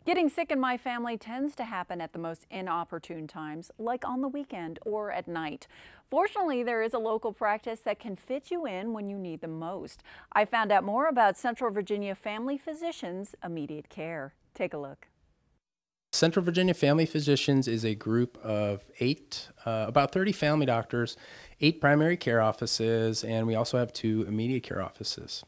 Getting sick in my family tends to happen at the most inopportune times, like on the weekend or at night. Fortunately, there is a local practice that can fit you in when you need the most. I found out more about Central Virginia Family Physicians Immediate Care. Take a look. Central Virginia Family Physicians is a group of about 30 family doctors, 8 primary care offices, and we also have 2 immediate care offices.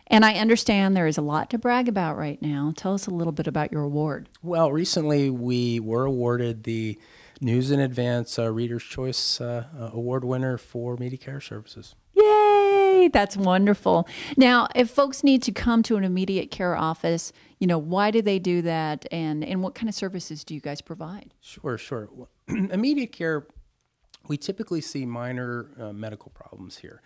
And I understand there is a lot to brag about right now. Tell us a little bit about your award. Well, recently we were awarded the News in Advance Reader's Choice Award winner for immediate care services. Yay! That's wonderful. Now, if folks need to come to an immediate care office, why do they do that, and what kind of services do you guys provide? Sure. Well, immediate care, we typically see minor medical problems here.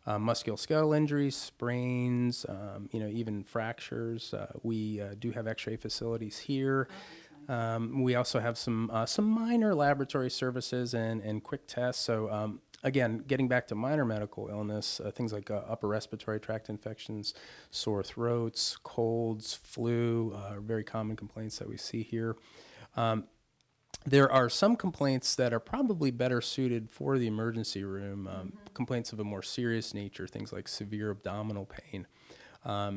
Musculoskeletal injuries, sprains, even fractures. We do have X-ray facilities here. We also have some minor laboratory services and quick tests. So again, getting back to minor medical illness, things like upper respiratory tract infections, sore throats, colds, flu, are very common complaints that we see here. There are some complaints that are probably better suited for the emergency room, complaints of a more serious nature, things like severe abdominal pain,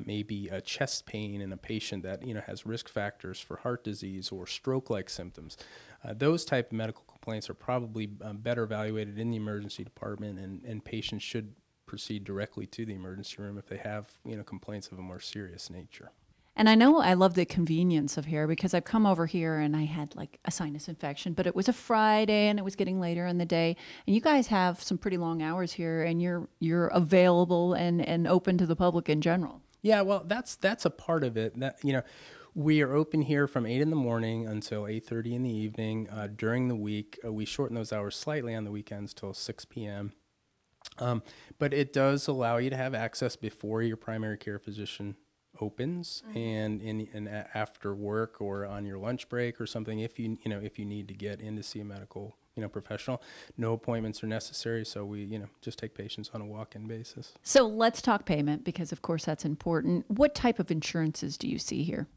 maybe a chest pain in a patient that has risk factors for heart disease or stroke-like symptoms. Those type of medical complaints are probably better evaluated in the emergency department, and patients should proceed directly to the emergency room if they have complaints of a more serious nature. And I know I love the convenience of here because I've come over here and I had like a sinus infection, but it was a Friday and it was getting later in the day. And you guys have some pretty long hours here, and you're available and open to the public in general. Yeah, well, that's a part of it. That we are open here from 8 in the morning until 8:30 in the evening. During the week, we shorten those hours slightly on the weekends till 6 p.m. But it does allow you to have access before your primary care physician opens, and after work or on your lunch break or something, if you need to get in to see a medical professional. No appointments are necessary, so we just take patients on a walk-in basis. So let's talk payment, because of course that's important. What type of insurances do you see here?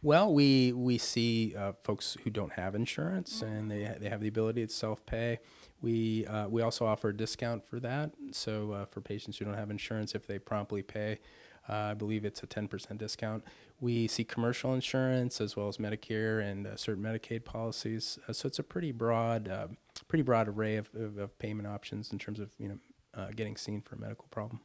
Well, we see folks who don't have insurance and they have the ability to self-pay. We also offer a discount for that. So for patients who don't have insurance, if they promptly pay, I believe it's a 10% discount. We see commercial insurance as well as Medicare and certain Medicaid policies. So it's a pretty broad array of payment options in terms of getting seen for a medical problem.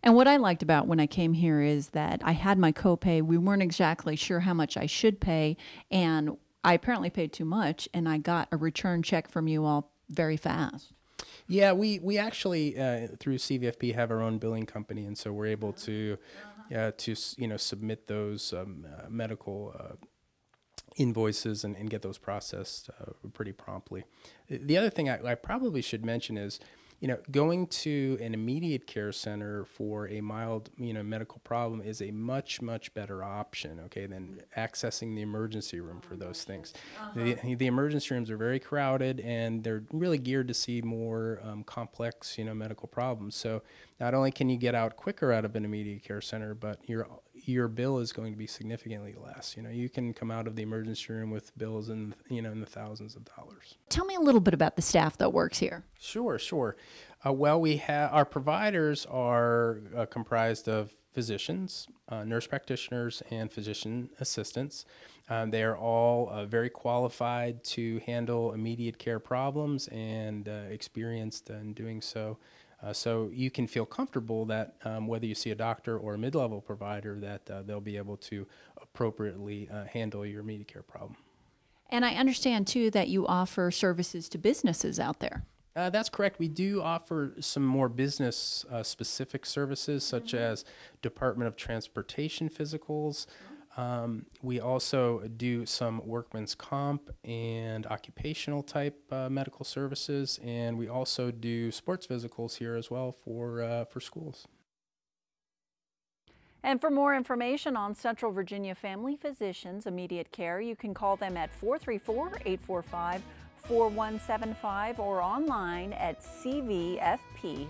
And what I liked about when I came here is that I had my copay. We weren't exactly sure how much I should pay, and I apparently paid too much, and I got a return check from you all very fast. Yeah, we actually through CVFP have our own billing company, and so we're able to submit those medical invoices and get those processed pretty promptly. The other thing I probably should mention is, going to an immediate care center for a mild, medical problem is a much better option, than accessing the emergency room for those things. The emergency rooms are very crowded, and they're really geared to see more complex, medical problems. So not only can you get out quicker out of an immediate care center, but your bill is going to be significantly less. You can come out of the emergency room with bills in the thousands of dollars. Tell me a little bit about the staff that works here. Sure. Well, we have our providers are comprised of physicians, nurse practitioners, and physician assistants. They are all very qualified to handle immediate care problems and experienced in doing so. So you can feel comfortable that whether you see a doctor or a mid-level provider, that they'll be able to appropriately handle your immediate care problem. And I understand, too, that you offer services to businesses out there. That's correct. We do offer some more business-specific services, such as Department of Transportation physicals. We also do some workman's comp and occupational type medical services, and we also do sports physicals here as well for schools. And for more information on Central Virginia Family Physicians Immediate Care, you can call them at 434-845-4175 or online at cvfp.net.